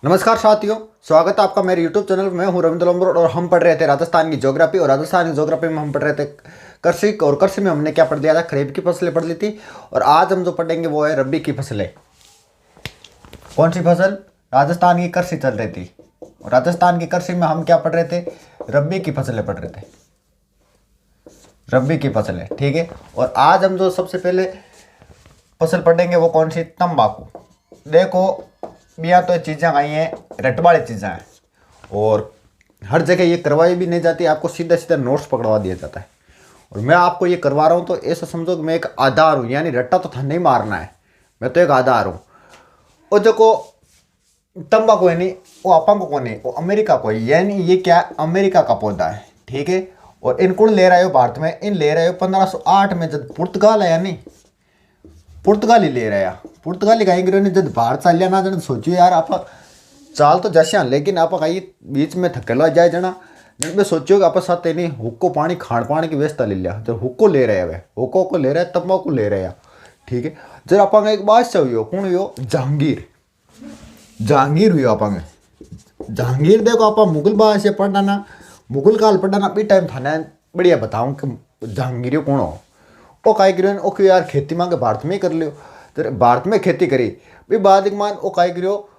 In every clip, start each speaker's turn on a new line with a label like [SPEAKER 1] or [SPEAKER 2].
[SPEAKER 1] नमस्कार साथियों, स्वागत है आपका मेरे YouTube चैनल में। मैं हूं रविंद्र लंबरोड और हम पढ़ रहे थे राजस्थान की ज्योग्राफी। और राजस्थान की ज्योग्राफी में हम पढ़ रहे थे कृषि। और कृषि में हमने क्या पढ़ दिया था? खरीफ की फसलें पढ़ ली थी। और आज हम जो पढ़ेंगे वो है रबी की फसलें। कौन सी फसल? राजस्थान की कृषि चल रही थी। और राजस्थान की कृषि में हम क्या पढ़ रहे थे? रबी की फसलें पढ़ रहे थे। रबी की फसलें, ठीक है। और आज हम जो सबसे पहले फसल पढ़ेंगे वो कौन सी? तंबाकू। देखो भैया, तो चीज़ें आई हैं, रट वाली चीज़ें हैं। और हर जगह ये करवाई भी नहीं जाती, आपको सीधा सीधा नोट्स पकड़वा दिया जाता है। और मैं आपको ये करवा रहा हूँ तो ऐसा समझो कि मैं एक आधार हूँ, यानी रट्टा तो था नहीं मारना है, मैं तो एक आधार हूँ। और देखो तंबाकू है नहीं, वो अपन को कौन है? वो अमेरिका को है। यानी ये क्या? अमेरिका का पौधा है, ठीक है। और इनको ले रहे हो भारत में, इन ले रहे हो 1508 में, जब पुर्तगाल है यानी पुर्तगाली ले रहे हैं। पुर्तगाली कहेंगे ने जब भारत चाल लिया ना, जन सोचियो यार आप चाल तो जैसे, लेकिन आप कहीं बीच में थकेला जाए जना में सोचियो कि आप साथ नहीं हुक्को पानी खान पानी की व्यवस्था ले लिया। जब हुक्को ले रहे हैं, हुक्को को ले रहे हैं, तंबाकू ले रहे हैं, ठीक है। जब आप एक बादशाह हुई हो, कौन हुई हो? जहांगीर। जहांगीर हुई हो आप। जहांगीर देखो आप मुगल बादशाह पढ़ना ना, मुगल काल पढ़ना ना, भी टाइम था ना। बढ़िया बताऊं कि जहांगीर कौन हो? ओ काय करियो? ओ क्यों यार खेती मांगे भारत में ही कर लियो। तो भारत में खेती करी भी बाद एक मान ओ काय करियो,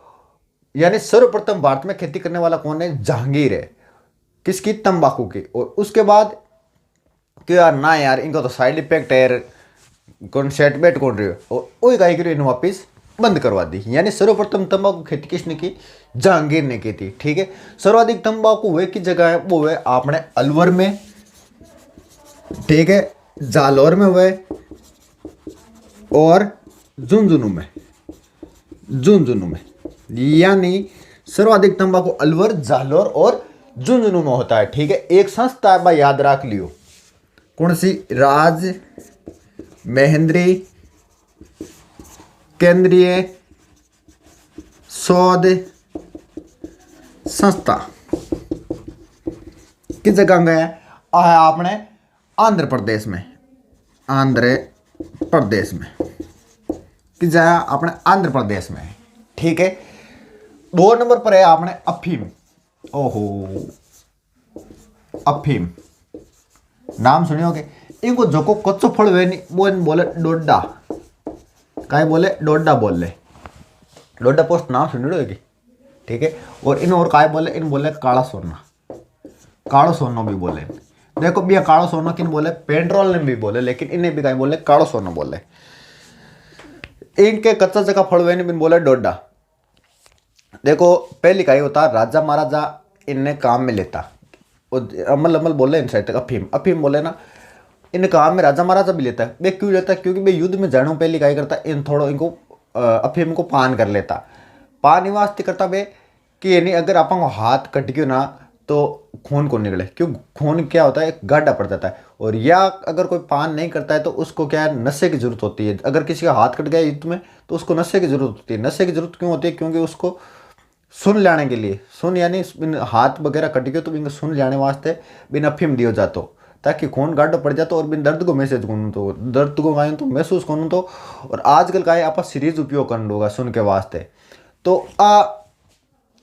[SPEAKER 1] यानी सर्वप्रथम भारत में खेती करने वाला कौन है? जहांगीर है। किसकी? तंबाकू की। और उसके बाद क्यों यार ना यार, इनको तो साइड इफेक्ट है यार, कौन सेटबैट कौन रही हो। और वही काय करियो, इन वापिस बंद करवा दी। यानी सर्वप्रथम तंबाकू खेती किसने की? जहांगीर ने की थी, ठीक है। सर्वाधिक तंबाकू हुए की जगह है वो है आपने अलवर में, ठीक है, जालौर में हुए और झुंझुनू में। झुंझुनू में यानी सर्वाधिक तंबाकू अलवर, जालौर और झुंझुनू में होता है, ठीक है। एक संस्था है, याद रख लियो, कौन सी? राज महेंद्री केंद्रीय शोध संस्था। किस जगह गए? आपने आंध्र प्रदेश में। आंध्र प्रदेश में किस जगह? अपने आंध्र प्रदेश में, ठीक है। 2 नंबर पर है आपने अफीम। ओहो, अफीम नाम सुने होगे। इनको जो को कच्चो फल वे नहीं वो इन बोले डोडा। काय बोले? डोडा बोल ले। डोडा पोस्ट नाम सुन रहे हो, ठीक है। और इन और काय बोले? इन बोले काला सोना। कालो सोना भी बोले। देखो भैया, कालो सोना किन बोले? पेट्रोल ने भी बोले, लेकिन इन्हें भी काय बोले? कालो सोना बोले। इनके कच्चा जगह फल वे नहीं बिन बोले डोडा। देखो पहली काय होता, राजा महाराजा इन्हें काम में लेता। अमल अमल बोले इन साइड तक अफीम अफीम बोले ना, इन काम में राजा महाराजा भी लेता है। वे क्यों लेता है? क्योंकि वे युद्ध में जाने पहले क्या करता, इन थोड़ा इनको अफीम को पान कर लेता। पान ही वास्ते करता वे कि यानी अगर अपन को हाथ कट गयो ना तो खून को निकले। क्यों? खून क्या होता है? एक गाढ़ा पड़ जाता है। और या अगर कोई पान नहीं करता है तो उसको क्या है? नशे की जरूरत होती है। अगर किसी का हाथ कट गया युद्ध में तो उसको नशे की जरूरत होती है। नशे की जरूरत क्यों होती है? क्योंकि उसको सुन लाने के लिए, सुन यानी हाथ वगैरह कट गए तो इनको सुन जाने वास्ते बिन अफीम दियो जातो, ताकि खून गाढ़ो पड़ जातो और बिन दर्द को मैसेज करूँ तो दर्द को गाय तो महसूस करूँ तो। और आजकल का आप सीरीज उपयोग कर लोगा सुन के वास्ते। तो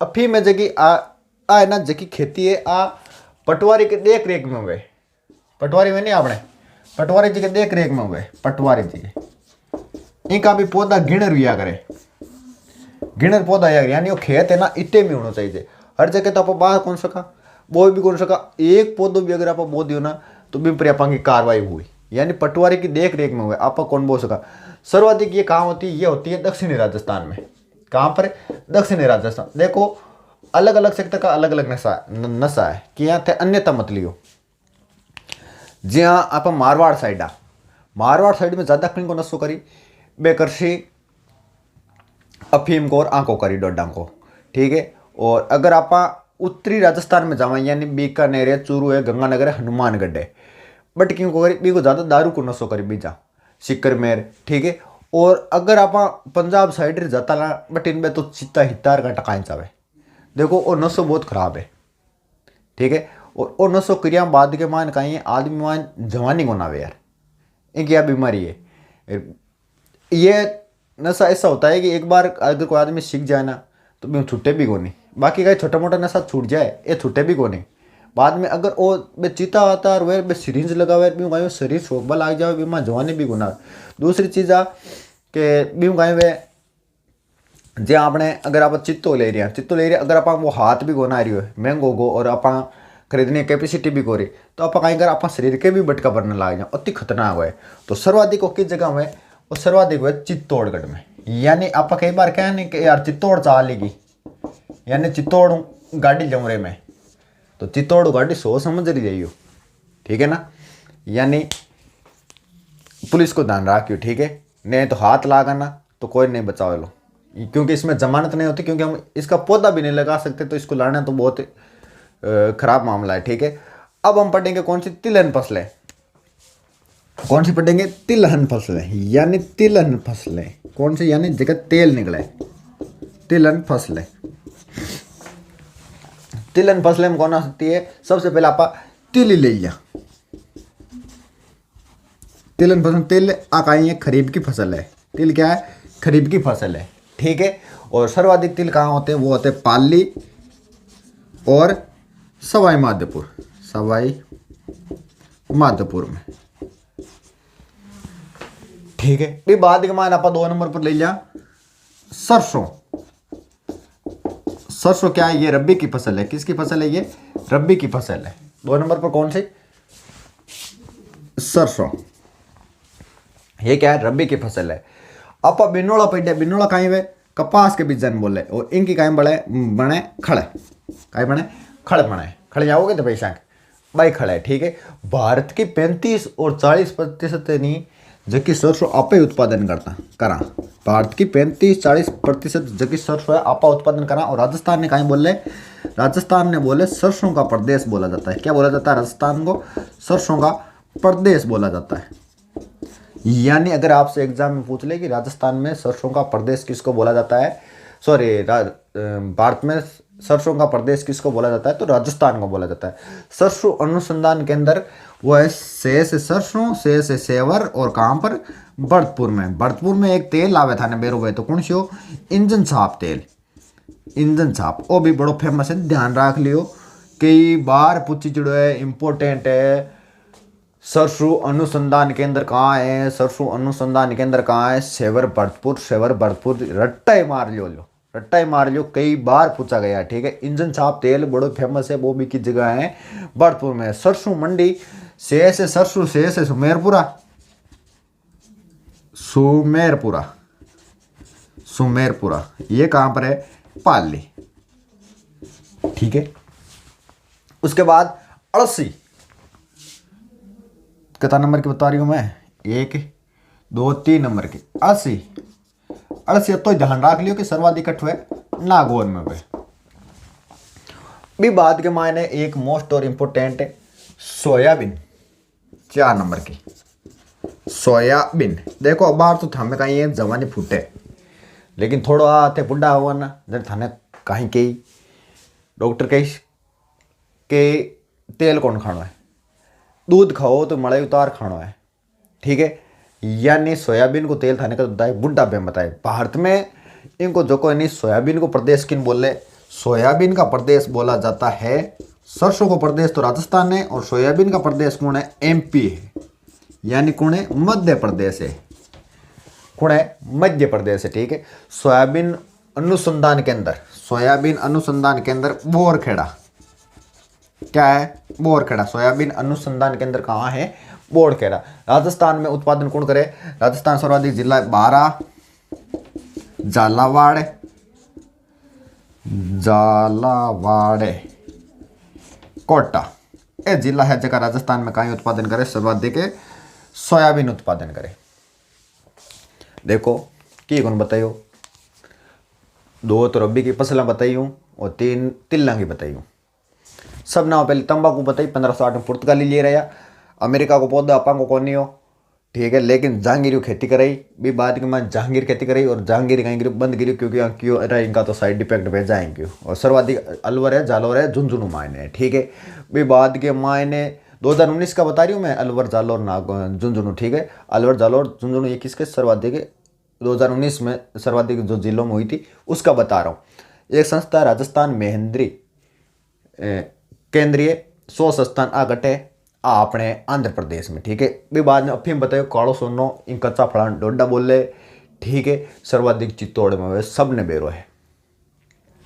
[SPEAKER 1] अफीम है जगी आ ना जकी खेती है आ पटवारी के देख रेख में हुए। पटवारी में नहीं आपने, पटवारी जी के देख रेख में हुए। पटवारी जी के इनका भी पौधा गिणर हुआ करे। गिणर पौधा यानी वो खेत है ना, इतने में होना चाहिए। हर जगह तो आप बाहर कौन सका, वो भी कौन सका। एक पौधो भी अगर आप बो दियो ना तो भी पर की कार्रवाई हुई। यानी पटवारी की देख रेख में हुए आप कौन बो सका। सर्वाधिक ये कहाँ होती है? ये होती है दक्षिणी राजस्थान में। कहाँ पर? दक्षिणी राजस्थान। देखो अलग अलग सेक्टर का अलग अलग नशा है कि यहाँ थे अन्यथा मत लियो। जी हाँ, आप मारवाड़ साइड आ, मारवाड़ साइड में ज़्यादा किन को नशो करी? बेकर्शी अफीम को और आंखों करी डोडा को, ठीक है। और अगर आप उत्तरी राजस्थान में जावा यानी बीकानेर है, चूरू है, गंगानगर है, हनुमानगढ़ है, बट क्यों को करी? बी को ज़्यादा दारू को नशो करी बीजा सिकरमेर, ठीक है। और अगर आप पंजाब साइड जाता ना बट इनमें तो चित्ता हितार का टकाइन चावे। देखो वो नशो बहुत खराब है, ठीक है। और वो नशो क्रिया बाद के मान कहीं आदमी मान जवानी को ना वे यार, एक क्या बीमारी है ये। नशा ऐसा होता है कि एक बार अगर कोई आदमी सीख जाए ना तो भी छुट्टे भी कोनी। बाकी का छोटा मोटा नशा छूट जाए ये छुट्टे भी कोनी। बाद में अगर वो बे चीता आता और वे सिरिंज लगावे भी गाय शरीर शोकबा लाग जावे बीमा जवानी भी गुना। दूसरी चीज़ आ कि भी गाय वे जे आपने अगर आप चित्तो ले रहे अगर आप वो हाथ भी गोना रही हो महंगो गो और आप खरीदने कैपेसिटी भी गोरी तो आप कहीं अगर आप शरीर के भी बटका भरने लग जाए अति खतरनाक हुआ है। तो सर्वाधिक वो किस जगह में वो सर्वाधिक हुआ चित्तौड़गढ़ में। यानी आप कई बार क्या नहीं कि यार चित्तौड़ चालेगी यानी चित्तौड़ गाड़ी जमरे में तो चित्तौड़ गाड़ी सोच समझ रही जाइयो ठीक है ना। यानी पुलिस को ध्यान रखियो ठीक है। नहीं तो हाथ लगाना तो कोई नहीं बचाओ लो क्योंकि इसमें जमानत नहीं होती क्योंकि हम इसका पौधा भी नहीं लगा सकते तो इसको लाना तो बहुत खराब मामला है ठीक है। अब हम पढ़ेंगे कौन सी तिलहन फसलें। कौन सी पढ़ेंगे तिलहन फसलें यानी तिलहन फसलें कौन सी यानी जगह तेल निकले तिलहन फसलें। तिलहन फसलें में कौन आ सकती है। सबसे पहले आप तिल ले लिया। तिलहन फसल तिल आकाई खरीफ की फसल है। तिल क्या है खरीफ की फसल है ठीक है। और सर्वाधिक तिल कहाँ होते हैं वो होते हैं पाली और सवाई माधोपुर में ठीक है। फिर बाद के मान आप 2 नंबर पर ले लिया सरसों। सरसों क्या है ये रब्बी की फसल है। किसकी फसल है ये रब्बी की फसल है। 2 नंबर पर कौन सी सरसों ये क्या है रब्बी की फसल है। आप बिनोला पेड़ बिनोला कहीं वे कपास के बीजन बोले और इनकी कहीं बने खड़े कहीं बने खड़े जाओगे तो पैसा भाई खड़े ठीक है। भारत की 35 और 40% नहीं जबकि सरसों आपे उत्पादन करा। भारत की 35-40% जबकि सरसों है आपा उत्पादन करा। और राजस्थान ने कहीं बोले राजस्थान ने बोले सरसों का प्रदेश बोला जाता है। क्या बोला जाता है राजस्थान को सरसों का प्रदेश बोला जाता है। यानी अगर आपसे एग्जाम में पूछ ले कि राजस्थान में सरसों का प्रदेश किसको बोला जाता है सॉरी भारत में सरसों का प्रदेश किसको बोला जाता है तो राजस्थान को बोला जाता है। सरसों अनुसंधान केंद्र वो है से सरसों से सेवर और कहाँ पर भरतपुर में एक तेल आवे था ना बेरो गए तो कौन सी हो इंजन छाप तेल इंजन छाप वो भी बड़ो फेमस है। ध्यान रख लियो कई बार पूछी चुड़ो है इम्पोर्टेंट है। सरसों अनुसंधान केंद्र कहाँ है सरसों अनुसंधान केंद्र कहाँ है सेवर भरतपुर रट्टा ही मार लियो कई बार पूछा गया ठीक है। इंजन छाप तेल बड़ो फेमस है वो भी की जगह है भरतपुर में। सरसों मंडी से सरसों से सुमेरपुरा ये कहाँ पर है पाली ठीक है। उसके बाद अड़सी कितना नंबर की बता रही हूं मैं 1 2 3 नंबर की अड़सी तो ध्यान रख लियो कि सर्वाधिक है नागौर में भी। बाद के मायने एक मोस्ट और इम्पोर्टेंट है सोयाबीन 4 नंबर की सोयाबीन। देखो बाहर तो थामे कहीं है जवानी फूटे लेकिन थोड़ा आते बुढ़ा हुआ ना जब थाने कहीं कहीं डॉक्टर कही के तेल कौन खाना है दूध खाओ तो मलाई उतार खाना है ठीक है। यानी सोयाबीन को तेल खाने का बताए बुढ़ा पे बताए। भारत में इनको जो कोई नहीं सोयाबीन को प्रदेश किन बोले सोयाबीन का प्रदेश बोला जाता है। सरसों को प्रदेश तो राजस्थान है और सोयाबीन का प्रदेश कौन है MP है। यानी कौन है मध्य प्रदेश है ठीक है। सोयाबीन अनुसंधान केंद्र बोरखेड़ा क्या है बोरखेड़ा। सोयाबीन अनुसंधान केंद्र कहाँ है बोरखेड़ा। राजस्थान में उत्पादन कौन करे राजस्थान सर्वाधिक जिला बारा झालावाड़ कोटा ये जिला है जगह राजस्थान में कहीं उत्पादन करे सर्वाधिक सोयाबीन उत्पादन करे। देखो की कौन बताइयो 2 तो रब्बी की फसलें बताइयो और 3 तिल्ला की बताइयो। सब ना पहले तंबाकू बताई 1560 में पुर्तगाली ले रहा अमेरिका को पौधा अपा को कौन हो ठीक है। लेकिन जहांगीर खेती कराई भी बाद में जहांगीर खेती कराई और जहांगीर कहीं बंद गिरी क्योंकि क्यों अरे इनका तो साइड इफेक्ट भेज जाएंगे। और सर्वाधिक अलवर है जालौर है झुंझुनू मायने है ठीक है। भी बाद के मायने 2019 का बता रही हूँ मैं अलवर जालौर झुंझुनू ठीक है। अलवर जालौर झुंझुनू ये किसके सर्वाधिक 2019 में सर्वाधिक जो जिलों में हुई थी उसका बता रहा हूँ। एक संस्था राजस्थान महेंद्री केंद्रीय 100 संस्थान आ गटे आ अपने आंध्र प्रदेश में। ठीक है, भी बाद में अफीम बताओ कालो सोनो इन कच्चा फलान डोडा बोले। ठीक है, सर्वाधिक चित्तौड़ में वे सब ने बेरो है।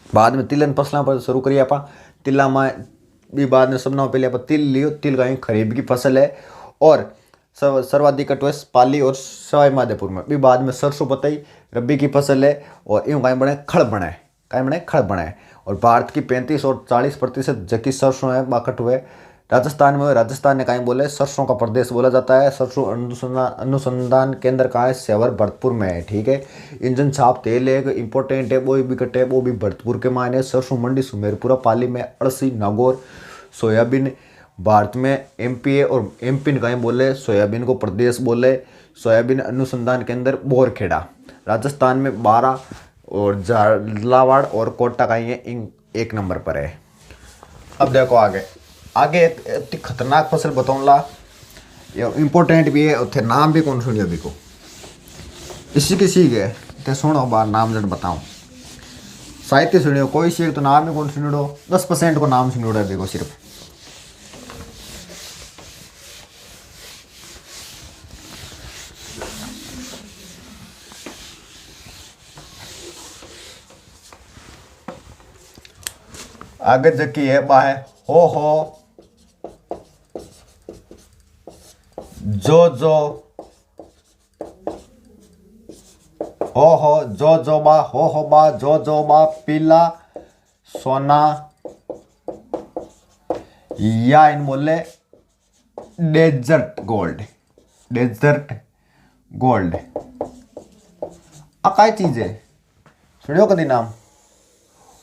[SPEAKER 1] बाद में तिलन फसलों पर शुरू करिए आप। तिला में भी बाद में सबना पहले आप तिल लियो। तिल का खरीब की फसल है और सर्वाधिक कटवे पाली और सवाई माधोपुर में। भी बाद में सरसों बताई रबी की फसल है और यूँ कहीं बने खड़ बनाए, कहीं बने खड़ बनाए। और भारत की 35 और 40% जबकि सरसों है बाकट हुए राजस्थान में। राजस्थान ने कहीं बोले सरसों का प्रदेश बोला जाता है। सरसों अनुसंधान केंद्र कहाँ है? सेवर भरतपुर में है। ठीक है, इंजन छाप तेल है इंपॉर्टेंट है, वो भी कटे है, वो भी भरतपुर के मायने। सरसों मंडी सुमेरपुरा पाली में। अड़सी नागौर। सोयाबीन भारत में एमपी है और एमपी कहीं बोले सोयाबीन को प्रदेश बोले। सोयाबीन अनुसंधान केंद्र बोरखेड़ा राजस्थान में 12 और झालावाड़ और कोटा कहीं है इन 1 नंबर पर है। अब देखो आगे आगे एक खतरनाक फसल बताऊंगा, ये इम्पोर्टेंट भी है, उथे नाम भी कौन सुनियो अभी को इसी की सीख है। तो सुनो बार नाम जब बताऊं, साहित्य सुनियो कोई सीख तो नाम ही कौन सुनियो। 10% को नाम सुनियो अभी को सिर्फ। आगे जकी है बा है हो जो बा हो बा जो बा पीला सोना या इन बोले डेजर्ट गोल्ड। डेजर्ट गोल्ड अकाई चीज है सुनियो कदी नाम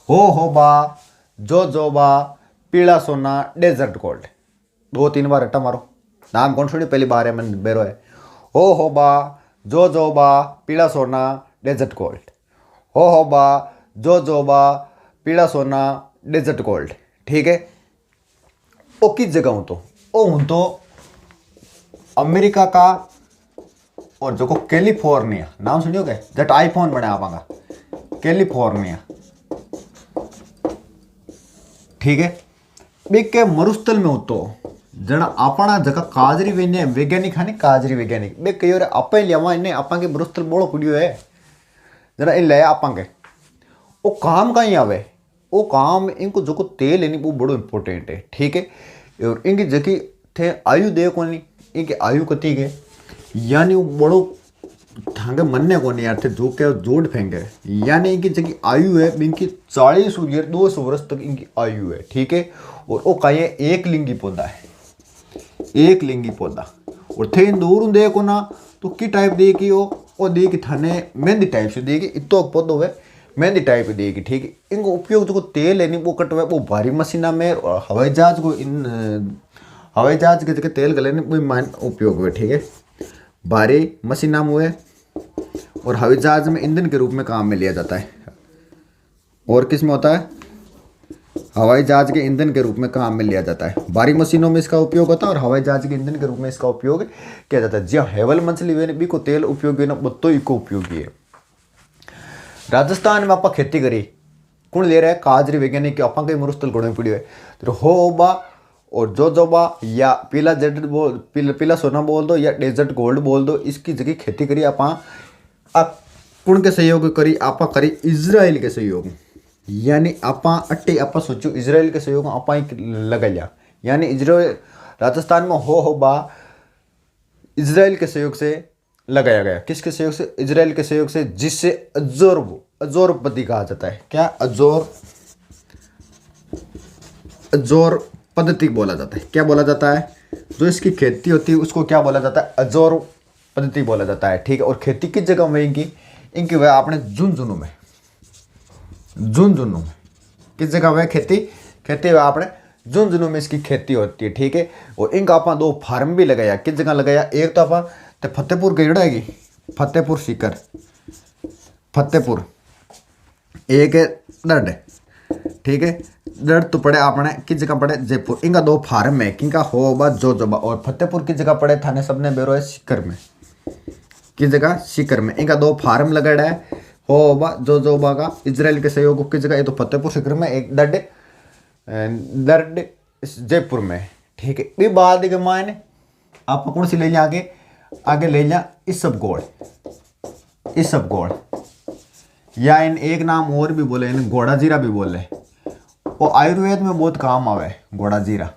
[SPEAKER 1] हो बा जो बा पीला सोना डेजर्ट गोल्ड। 2-3 बार रट्टा मारो, नाम कौन सुनियो पहली बार है मन बेरो है। हो बा जो बा पीला सोना डेजर्ट गोल्ड। हो बा जो बा पीला सोना डेजर्ट गोल्ड। ठीक है, वो किस जगह हूँ तो ओ हूँ तो अमेरिका का और जो को कैलिफोर्निया नाम सुनियो क्या? जट आईफोन बने आपागा कैलिफोर्निया। ठीक है, बिक के मरुस्थल में हो तो जना अपना जगह काजरी वैज्ञानिक है काजरी वैज्ञानिक बे कई आप लिया इन्हें आपा के मरुस्थल बोलो पड़ियो है जना इन ले आपा के वो काम कहीं आवे। वो काम इनको जो को तेल है वो बड़ो इम्पोर्टेंट है। ठीक है, और इनकी जगह थे आयु दे को नहीं इनके आयु कती के यानी वो बड़ो ठांगे मनने को नहीं यार थे जो क्या जोड़ फेंके यानी इनकी जगह आयु है इनकी 40 या 200 वर्ष तक इनकी आयु है। ठीक है, और वो कहीं एक लिंगी पौधा है, एक लिंगी पौधा। और थे इन दूर देखो ना तो की टाइप देगी वो देगी थाने मेहंदी टाइप से देगी इतो पौधो है मेहंदी टाइप देगी। ठीक है, इनको उपयोग जो तेल है नहीं वो कटवा वो भारी मशीना में और हवाई जहाज को इन हवाई जहाज के जगह तेल गले वो मान उपयोग हुए। ठीक है, भारी मशीना में हुए और हवाई जहाज में ईंधन के रूप में काम में लिया जाता है। और किस में होता है? हवाई जहाज के ईंधन के रूप में काम में लिया जाता है। भारी मशीनों में इसका उपयोग होता है और हवाई जहाज के ईंधन के रूप में इसका उपयोग किया जाता है। जी हेवल मछली वे भी को तेल उपयोगी ना बत्तो इको उपयोगी है। राजस्थान में आप खेती करी कौन ले रहा है? काजरी वैज्ञानिक के आपा के मरुस्थल गुण पड़ी है तो हो बा और जो बा या पीला जेड बोल पीला सोना बोल दो या डेजर्ट गोल्ड बोल दो। इसकी जगह खेती करी आपा कौन के सहयोग करी? आपा करी इजराइल के सहयोग। यानी आपा अट्टे आपा सोचो इजराइल के सहयोग आपा लगा लिया यानी इजराइल राजस्थान में हो बा इजराइल के सहयोग से लगाया गया। किसके सहयोग से? इजराइल के सहयोग से, जिससे अजोर पद्धति कहा जाता है। क्या? अजोर पद्धति बोला जाता है। क्या बोला जाता है? जो इसकी खेती होती है उसको क्या बोला जाता है? अजोर पद्धति बोला जाता है। ठीक है, और खेती किस जगह में इनकी वह आपने झुंझुनू में किस जगह में खेती वह आपने झुंझुनू में इसकी खेती होती है। ठीक है, और इनका आपा 2 फार्म भी लगाया। किस जगह लगाया? एक तो आपा तो फतेहपुर गईड़ा है फतेहपुर सीकर फतेहपुर एक है दर्द। ठीक है, दर्द तो पड़े आपने किस जगह पड़े? जयपुर। इनका 2 फार्म है किनका हो बा जो बा। और फतेहपुर की जगह पड़े थाने सबने बेरो है सीकर में। किस जगह? सीकर में। इनका 2 फार्म लगाड़ा है होबा जोजोबा का इजराइल के सहयोग की जगह, ये तो फतेहपुर सीकरी में, एक दर्ड जयपुर में, ठीक है। भी बाद के मायने आप कौन सी ले लिया आगे, आगे ले लिया इसबगोल, इसबगोल, या इन एक नाम और भी बोले, इन घोड़ा जीरा भी बोले, वो आयुर्वेद में बहुत काम आवे। घोड़ा जीरा,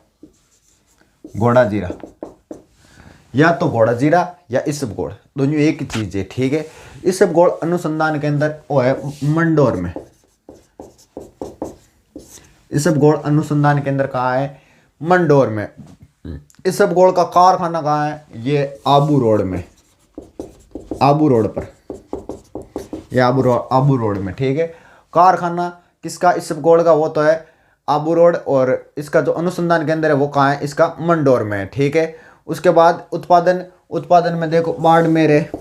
[SPEAKER 1] घोड़ा जीरा, या तो घोड़ा जीरा या इसबगोल, दोनों एक ही चीज है, ठीक है। इसबगोल अनुसंधान केंद्र वो है मंडोर में, इसबगोल अनुसंधान केंद्र कहाँ है, मंडोर में। इसबगोल का कारखाना कहाँ है, ये आबू रोड में, आबू रोड पर, ये आबू रोड में, ठीक है। कारखाना किसका, इसबगोल का, वो तो है आबू रोड, और इसका जो अनुसंधान केंद्र है वो कहाँ है, इसका मंडोर में, ठीक है। उसके बाद उत्पादन, उत्पादन में देखो बाड़मेर है,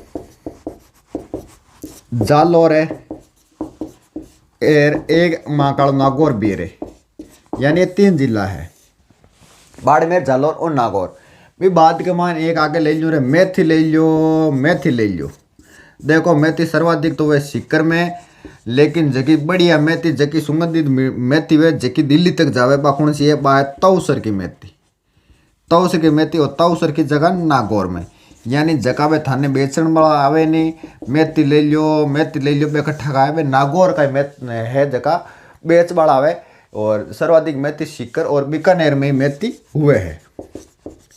[SPEAKER 1] जालोर है, एक महाकाल नागौर भी है, यानी ये 3 जिला है, बाड़मेर, जालोर और नागौर। भी बात के मान एक आगे ले लो रे, मेथी ले लो, मेथी ले लो। देखो मेथी सर्वाधिक तो वह सीकर में, लेकिन जकी बढ़िया मेथी, जकी सुगंधित मेथी वे जकी दिल्ली तक जावे, कौन सी है, बा तौसर की मेथी, तौसर की मेथी, और तौसर की जगह नागौर में, यानी जगह वे थाने बेचण वाला आवे नहीं, मेथी ले लो, मेथी ले लो, इकट्ठा का आवे, नागौर का है जगह बेच वाला आवे। और सर्वाधिक मेथी सीकर और बीकानेर में मेथी हुए है,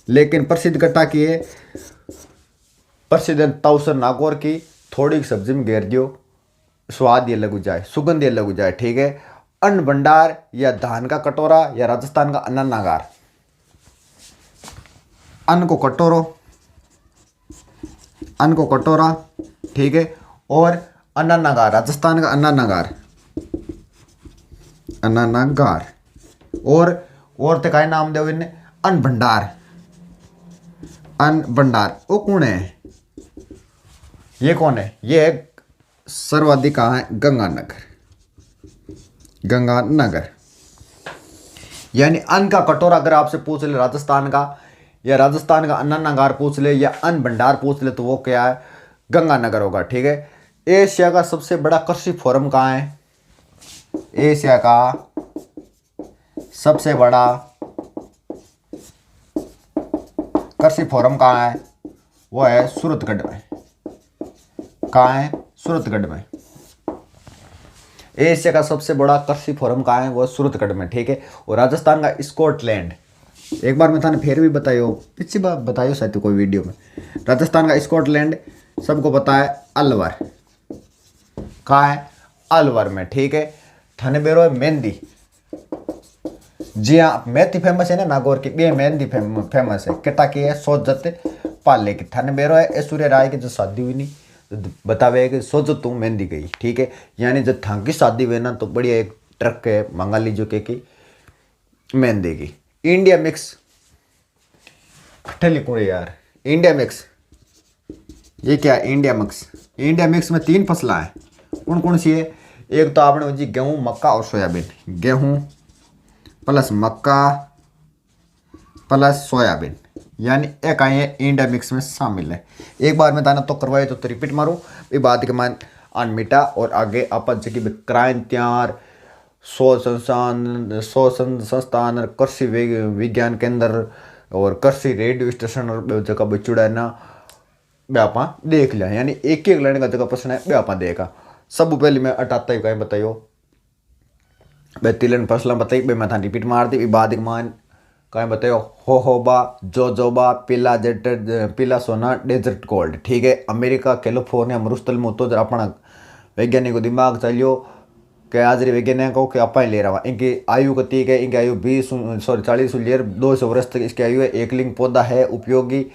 [SPEAKER 1] लेकिन प्रसिद्ध कट्टा की है, प्रसिद्ध तौसर नागौर की। थोड़ी सब्जी में घेर दियो, स्वाद ये लग जाए, सुगंध ये लग जाए, ठीक है। अन्न भंडार या धान का कटोरा, या राजस्थान का अन्नागार, अन्न को कटोरो, अन्न को कटोरा, ठीक है। और अन्नागार, राजस्थान का अन्नागार, अन्नागार। और तो का नाम दे इन्हें, अन्न भंडार, अन्न भंडार। वो कौन है, ये कौन है, ये है सर्वाधिक कहाँ है, गंगानगर, गंगानगर। यानी अन्न का कटोरा अगर आपसे पूछ ले राजस्थान का, या राजस्थान का अन्नागार पूछ ले, या अन्न भंडार पूछ ले, तो वो क्या है, गंगानगर होगा, ठीक है। एशिया का सबसे बड़ा कृषि फोरम कहाँ है, एशिया का सबसे बड़ा कृषि फोरम कहाँ है, वो है सूरतगढ़ में, कहाँ है, सूरतगढ़ में। एशिया का सबसे बड़ा कृषि फोरम कहाँ है, वो सूरतगढ़ में, ठीक है। और राजस्थान का स्कॉटलैंड, एक बार मैं थाने फिर भी बताइयो, पिछली बार बताइयो शायद कोई वीडियो में, राजस्थान का स्कॉटलैंड सबको पता है, अलवर, कहाँ है, अलवर में, ठीक है। थाने बेरो है मेहंदी, जी हाँ, मेथी फेमस है ना नागौर की, भी मेहंदी फेमस है, किता की है, सोजत पाले की। थाने बेरो है ऐश्वर्या राय की जो शादी हुई नहीं, तो बतावे कि सोचो तू मेहंदी गई, ठीक है। यानी जब थांग की शादी हुई ना, तो बढ़िया एक ट्रक है मंगा लीजिए की मेहंदी की। इंडिया मिक्स, ठली कुड़े यार, इंडिया मिक्स, ये क्या है, इंडिया मिक्स। इंडिया मिक्स में 3 फसलें हैं, कौन कौन सी है, एक तो आपने जी गेहूँ, मक्का और सोयाबीन, गेहूँ प्लस मक्का प्लस सोयाबीन, यानी एक आई है इंडिया मिक्स में शामिल है। एक बार मैं दाना तो करवाए तो रिपीट मारूँ, ये बात के मान अन मीठा, और आगे अपन जगह क्रांतियार, संस्थान, कृषि विज्ञान केंद्र और कृषि रेडियो स्टेशन और जगह बचुड़ा ना आप देख लिया, यानी एक एक लाइन का जगह प्रश्न है वे आप देखा। सब पहले मैं 78 कहीं बताइयो, मैं 3 फसलें बताई, मैं था रिपीट मार दी, बाद मान कहीं बताइयो, होबा, जोजोबा, पीला जेट, पीला सोना, डेजर्ट गोल्ड, ठीक है। अमेरिका, कैलिफोर्निया, मरुस्थल में तो अपना वैज्ञानिक को दिमाग चलियो कि आज वैज्ञानिक को कि आप ले रहा हूँ, इनकी आयु कती है, इनकी आयु 40 ईयर 200 वर्ष तक इसकी आयु है। एक लिंग पौधा है उपयोगी,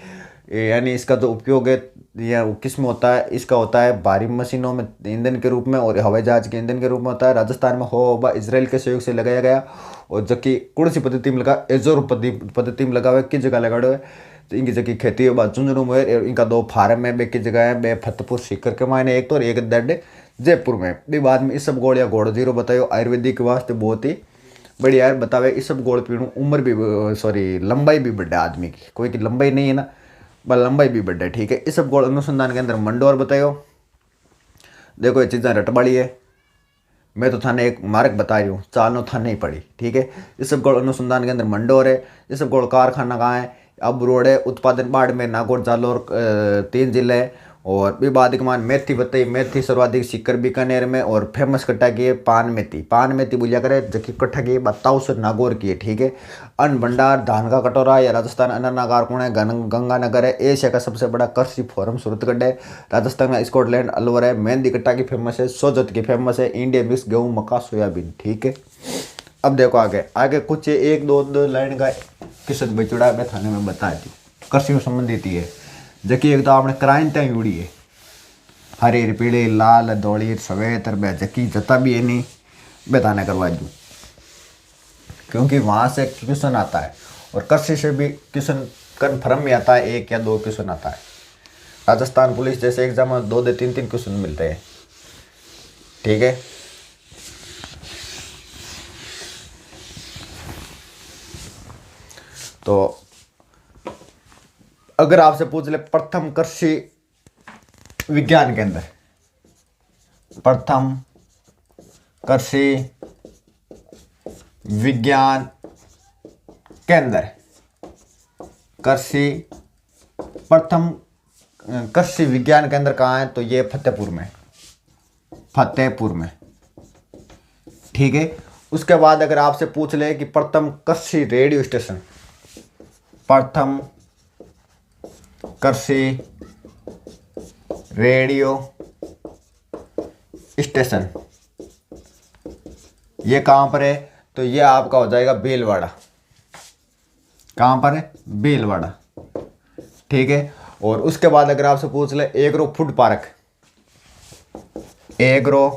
[SPEAKER 1] यानी इसका जो उपयोग है या किस में होता है, इसका होता है भारी मशीनों में ईंधन के रूप में और हवाई जहाज के ईंधन के रूप में होता है। राजस्थान में होबा इजराइल के सहयोग से लगाया गया, और जबकि कौन सी पद्धति में लगा, एजोर पद्धति में लगा हुआ है, किस जगह लगा हुआ है, तो इनकी जगह खेती है झुंझुनू में, इनका 2 फार्म है, बे की जगह है, बे फतेहपुर सीकर के मायने एक तो, और एक दर्ड जयपुर में। भी बाद में इस सब गोड़ या घोड़ जीरो बताओ, आयुर्वेदिक वास्ते बहुत ही बढ़िया है, बतावे इस सब गोड़ पीणु, उम्र भी लंबाई भी बढ़ा आदमी की, कोई की लंबाई नहीं है ना, बस लंबाई भी बढ़ा है, ठीक है। इस सब गोड़ अनुसंधान के अंदर मंडोर बताओ, देखो ये चीज़ें रटबाड़ी है। मैं तो थाने एक मार्ग बता रही हूँ, चालनो थाने ही पड़ी। ठीक है, इसबगोल अनुसंधान केंद्र मंडोर है, इसबगोल कारखाना कहाँ है, अब रोड है, उत्पादन बाड़मेर, नागौर, जालोर 3 जिले है। और विवादिक मान मेथी बताई, मेथी सर्वाधिक सीकर बीकानेर में। और फेमस कट्टा की है पान मेथी, पान मेथी बोलिया करे जबकि कट्टा की बताओ सो नागौर की है। ठीक है, अन्न भंडार धान का कटोरा या राजस्थान अन्ननागार कौन है, गंगानगर है। एशिया का सबसे बड़ा कृषि फोरम सूरतगढ़ है। राजस्थान का स्कॉटलैंड अलवर है। मेहंदी कट्टा की फेमस है, सोजत की फेमस है। इंडिया मिक्स गेहूँ मक्का सोयाबीन। ठीक है, अब देखो आगे आगे कुछ एक दो लाइन का किस्सत बचड़ा मैं थाने में बता दी, कृषि में संबंधित ही है। जबकि एक तो आपने क्रांतियाँ जुड़ी है, हरी पीली लाल धोली सफेद बे जकी जता भी है नहीं बताने करवा दूँ, क्योंकि वहाँ से क्वेश्चन आता है और कृषि से भी क्वेश्चन कन्फर्म में आता है, 1 या 2 क्वेश्चन आता है। राजस्थान पुलिस जैसे एग्जाम में 2 से 3 क्वेश्चन मिलते हैं। ठीक है, तो अगर आपसे पूछ ले प्रथम कृषि विज्ञान केंद्र, प्रथम कृषि विज्ञान केंद्र, प्रथम कृषि विज्ञान केंद्र कहाँ है, तो ये फतेहपुर में, फतेहपुर में। ठीक है, उसके बाद अगर आपसे पूछ ले कि प्रथम कृषि रेडियो स्टेशन, प्रथम कृषि रेडियो स्टेशन ये कहाँ पर है, तो ये आपका हो जाएगा भीलवाड़ा। कहाँ पर है, भीलवाड़ा। ठीक है, और उसके बाद अगर आपसे पूछ ले एग्रो फूड पार्क, एग्रो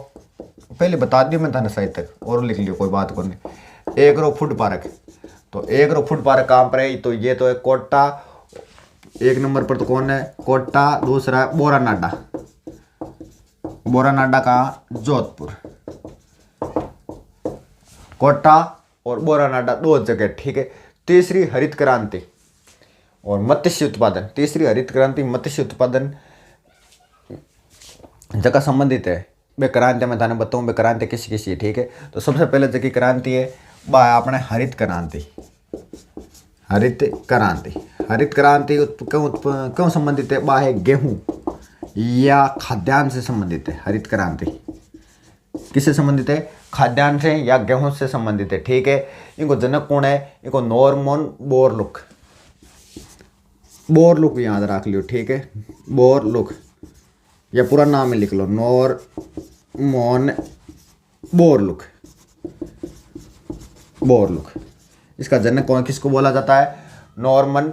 [SPEAKER 1] पहले बता दियो मैं थाने सही तक और लिख लियो, कोई बात को नहीं। एग्रो फूड पार्क, तो एग्रो फूड पार्क कहाँ पर है, तो ये तो है कोटा, 1 नंबर पर तो कौन है, कोटा। दूसरा बोरानाडा, बोरानाडा कहाँ, जोधपुर। कोटा और बोरानाडा 2 जगह। ठीक है, तीसरी हरित क्रांति और मत्स्य उत्पादन, तीसरी हरित क्रांति मत्स्य उत्पादन जगह संबंधित है। वे क्रांति मैं थाने बताऊँ वे क्रांति किसी किसी। ठीक है, तो सबसे पहले जगह क्रांति है वह है अपने हरित क्रांति, हरित क्रांति। हरित क्रांति क्यों संबंधित है, वह है गेहूं या खाद्यान्न से संबंधित है। हरित क्रांति किससे संबंधित है, खाद्यान्न से या गेहूं से संबंधित है। ठीक है, इनको जनक कौन है, इनको नॉर्मन बोरलुक, बोरलुक याद रख लियो। ठीक है, बोरलुक या पूरा नाम लिख लो, नॉर्मन बोरलुक, बोरलुक। इसका जनक कौन किसको बोला जाता है, नॉर्मन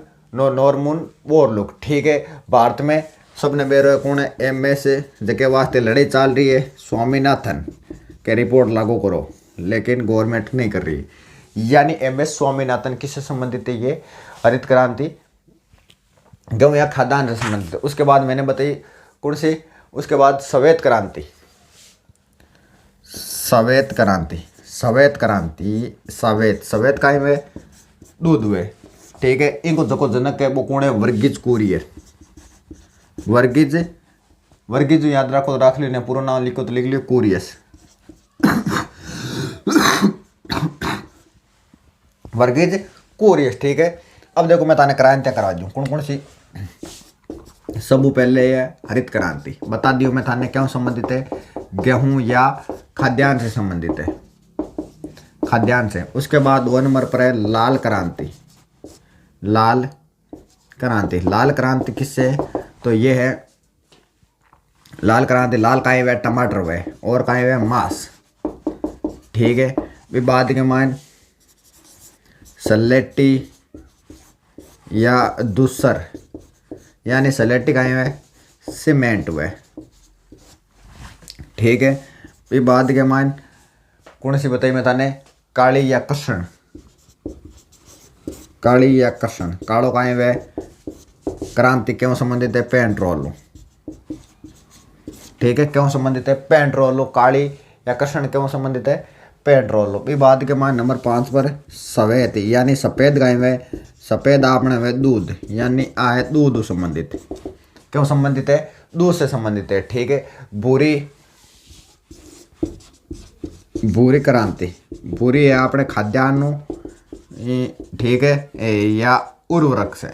[SPEAKER 1] बोरलुक। ठीक है, भारत में सबने बेरो कौन है, MS जके वास्ते लड़ाई चल रही है, स्वामीनाथन के रिपोर्ट लागू करो, लेकिन गवर्नमेंट नहीं कर रही। यानी MS स्वामीनाथन किससे संबंधित है, ये हरित क्रांति गेहूं या खाद्यान्न से संबंधित है। उसके बाद मैंने बताई कौन सी, उसके बाद श्वेत क्रांति, श्वेत क्रांति, श्वेत क्रांति, श्वेत का है दूध हुए। ठीक है, इनको जको जनक है वो कौन है, वर्गीज कुरियन, वर्गीज याद रखो तो रख लियो, पूरा नाम लिखो तो लिख लियो कुरियस, वर्गीज कुरियस। ठीक है, अब देखो मैं ताने क्रांतियां करा दूं कौन कौन सी। सबू पहले है हरित क्रांति, बता दियो मैं थाने क्यों संबंधित है, गेहूं या खाद्यान्न से संबंधित है, खाद्यान्न से। उसके बाद 2 नंबर पर है लाल क्रांति, लाल क्रांति, लाल क्रांति किससे, तो ये है लाल क्रांति, लाल का है टमाटर हुए और का है मांस। ठीक है, विवाद के मान सलेटी या दूसर, यानी सलेटी का है सीमेंट हुए। ठीक है, विवाद के मान कौन सी बताई मैं थाने, काली या कृष्ण, काली या कृष्ण। कालो का है क्रांति क्यों संबंधित है, पेट्रोल। ठीक है, क्यों संबंधित है, पेट्रोल। काली या कृष्ण क्यों संबंधित है, पेट्रोल। विवाद के मान नंबर 5 पर सफेद, यानी सफेद गाय में, सफेद आपने हुए दूध, यानी आ है दूध संबंधित। क्यों संबंधित है, दूध से संबंधित है। ठीक है, भूरी भूरी क्रांति, भूरी है अपने खाद्यान्न, ठीक है, या उर्वरक से,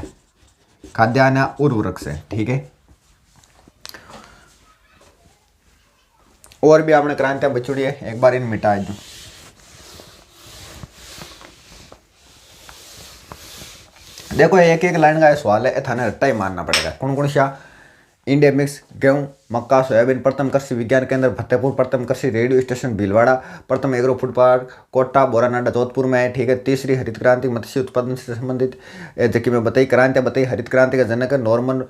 [SPEAKER 1] खाद्यान्न या उर्वरक से, ठीक है। और भी आपने क्रांतियां बचुड़ी है, एक बार इन मिटा दूं। देखो एक एक लाइन का ये सवाल है, थाने रट्टा ही मानना पड़ेगा। कौन कौन सा? इंडिया मिक्स, गेहूं, मक्का, सोयाबीन, प्रथम कृषि विज्ञान केंद्र फतेहपुर, प्रथम कृषि रेडियो स्टेशन भीलवाड़ा, प्रथम agro food park Kota Boranada Jodhpur में है, ठीक है। तीसरी हरित क्रांति मत्स्य उत्पादन से संबंधित, जबकि मैं बताई क्रांतियाँ बताई। हरित क्रांति का जनक है नॉर्मन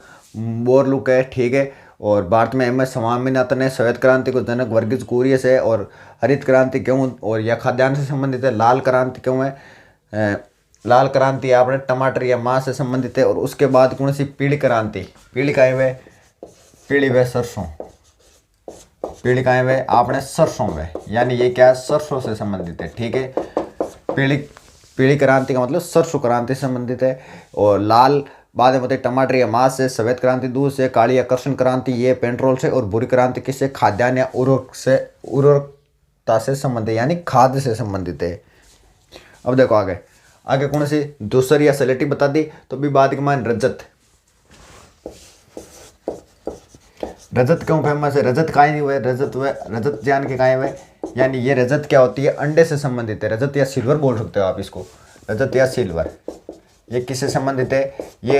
[SPEAKER 1] बोरलुक है, ठीक है। और भारत में MS स्वामीनाथन है। श्वेत क्रांति को जनक वर्गीज कुरियस है। और हरित क्रांति क्यों और या खाद्यान्न से संबंधित है। लाल क्रांति क्यों है? लाल क्रांति आपने टमाटर या मांस से संबंधित है। और उसके बाद कौन सी? पीली क्रांति। पीली का है वे, पीली वे सरसों, पीली का है वे आपने सरसों वे, यानी ये क्या है? सरसों से संबंधित है, ठीक है। पीली पीली क्रांति का मतलब सरसों क्रांति से संबंधित है। और लाल बाद में बताइए टमाटर या मांस से। सफेद क्रांति दूध से। काली या कृष्ण क्रांति ये पेट्रोल से। और भूरी क्रांति किससे? खाद्यान्न या उर्वरक से, उर्वरकता से संबंधित है, यानी खाद्य से संबंधित है। अब देखो आगे, आगे कौन सी? दूसरी या सलेटी बता दी तो भी बाद के मान रजत। रजत क्यों फेमस है? रजत का ही नहीं हुए, रजत हुए, रजत जान के काहे हुए, यानी ये रजत क्या होती है? अंडे से संबंधित है। रजत या सिल्वर बोल सकते हो आप इसको, रजत या सिल्वर। ये किससे संबंधित है? ये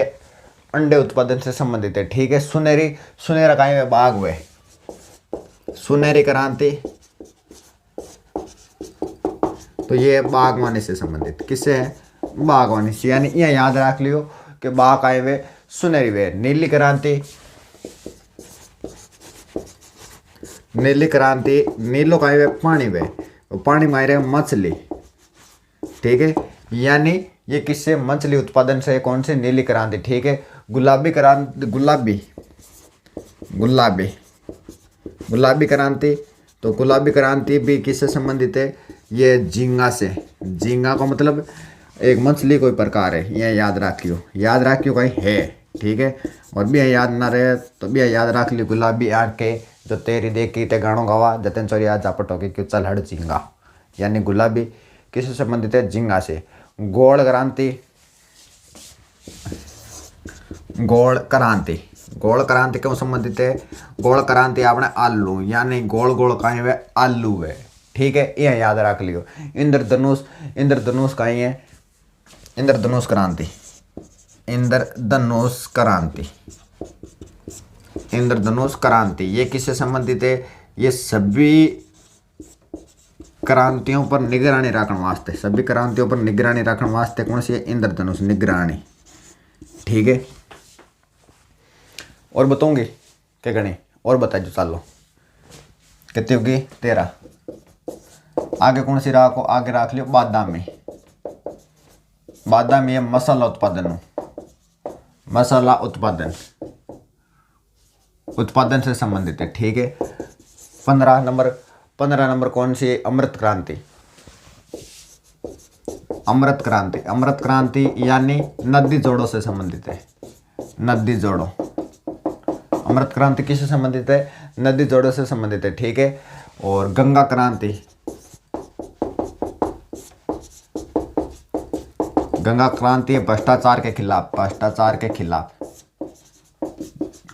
[SPEAKER 1] अंडे उत्पादन से संबंधित है, ठीक है। सुनहरी, सुनहरा काहे हुए? बाघ हुए, सुनहरी क्रांति तो ये बागवानी से संबंधित। किससे है? बागवानी से, यानी यह याद रख लियो कि बाघ आए हुए सुनहरी वे। नीली क्रांति, नीली क्रांति, नीलो का है पानी वे, पानी में रहे मछली, ठीक है। यानी ये किससे? मछली उत्पादन से। कौन सी? नीली क्रांति, ठीक है। गुलाबी क्रांति, गुलाबी, गुलाबी, गुलाबी क्रांति तो गुलाबी क्रांति भी किससे संबंधित है? ये झींगा से। झींगा का मतलब एक मछली कोई प्रकार है, यह याद रखियो, याद रखियो कहीं है, ठीक है। और भी याद ना रहे तो भी याद रख लियो। गुलाबी आंखें जो तेरी देखी ते गानों गावा, जतन चोरी आज जापट होगी क्यों चल हट झींगा, यानी गुलाबी किससे संबंधित है? झींगा से। गोल क्रांति, गोल क्रांति, गोल क्रांति क्यों संबंधित है? गोल क्रांति आपने आलू, यानी गोल गोल कहीं वे आलू है, ठीक है। यह याद रख लियो। इंद्रधनुष, इंद्रधनुष कहीं है? इंद्रधनुष क्रांति, इंद्रधनुष क्रांति, इंद्रधनुष क्रांति ये किससे संबंधित है? ये सभी क्रांतियों पर निगरानी रखने वास्ते, सभी क्रांतियों पर निगरानी रखने वास्ते कौन सी है? इंद्रधनुष निगरानी, ठीक है। और बताऊंगी क्या गणे? और बता जो चालो कितनी होगी? 13। आगे कौन सी राखो? आगे रख लियो बादामी। बादामी है मसाला उत्पादन, मसाला उत्पादन, उत्पादन से संबंधित है, ठीक है। 15 नंबर, 15 नंबर कौन सी? अमृत क्रांति, अमृत क्रांति, अमृत क्रांति यानी नदी जोड़ों से संबंधित है, नदी जोड़ों। अमृत क्रांति किससे संबंधित है? नदी जोड़ों से संबंधित है, ठीक है। और गंगा क्रांति, गंगा क्रांति है भ्रष्टाचार के खिलाफ, भ्रष्टाचार के खिलाफ।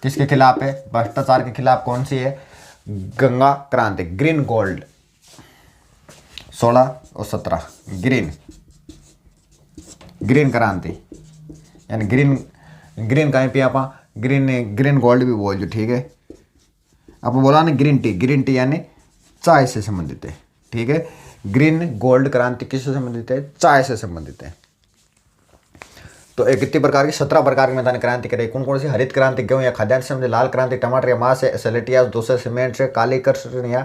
[SPEAKER 1] किसके खिलाफ है? भ्रष्टाचार के खिलाफ। कौन सी है? गंगा क्रांति। ग्रीन गोल्ड 16 और 17, ग्रीन, ग्रीन क्रांति यानी ग्रीन, ग्रीन कहीं पे आप ग्रीन, ग्रीन गोल्ड भी बोल जो, ठीक है। आप बोला ना ग्रीन टी, ग्रीन टी यानी चाय से संबंधित है, ठीक है। ग्रीन गोल्ड क्रांति किससे संबंधित है? चाय से संबंधित है। तो एक कितनी प्रकार की? 17 प्रकार की मैदान क्रांति करे। कौन कौन सी? हरित क्रांति गेहूं या खाद्यान्न से संबंधित। लाल क्रांति टमाटर या मांस से। सलेटिया दूसरे सीमेंट से। काली कर्षण या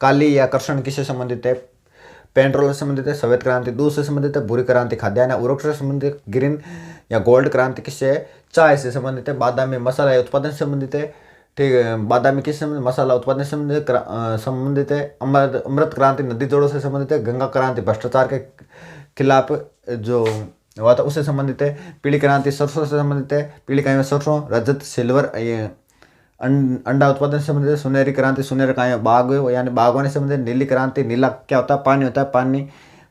[SPEAKER 1] काली या कर्षण किससे संबंधित है? पेट्रोल से संबंधित है। सफेद क्रांति दूध से संबंधित है। भूरी क्रांति खाद्यान्न या उर्वरक से संबंधित। ग्रीन या गोल्ड क्रांति किससे है? चाय से संबंधित है। बादामी मसाला या उत्पादन से संबंधित है, ठीक है। बादामी किससे संबंधित? मसाला उत्पादन से संबंधित है। अमृत क्रांति नदी जोड़ों से संबंधित है। गंगा क्रांति भ्रष्टाचार के खिलाफ जो हुआ था उससे संबंधित है। पीली क्रांति सरसों से संबंधित है। पीली क्रांति में सरसों, रजत, सिल्वर, ये अंडा उत्पादन से संबंधित सुनहरी क्रांति, सुनहरा काय बाग यानी बागवानी से संबंधित नीली क्रांति, नीला क्या होता है, पानी होता है, पानी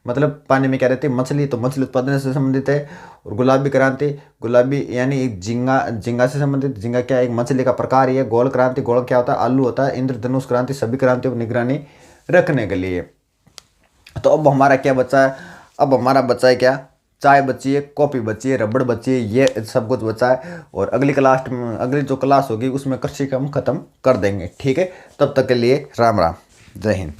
[SPEAKER 1] मतलब पानी में क्या रहती है, मछली, तो मछली उत्पादन से संबंधित है। और गुलाबी क्रांति, गुलाबी यानी एक झींगा, झींगा से संबंधित, झींगा क्या है, एक मछली का प्रकार ही है। गोल क्रांति, गोल क्या होता है, आलू होता है। इंद्रधनुष क्रांति, सभी क्रांतियों पर निगरानी रखने के लिए। तो अब हमारा क्या बचा है, अब हमारा बचा है क्या, चाय बची है, कॉफ़ी बची है, रबड़ बची है, ये सब कुछ बचा है। और अगली जो क्लास होगी उसमें कृषि का हम खत्म कर देंगे, ठीक है। तब तक के लिए राम राम, जय हिंद।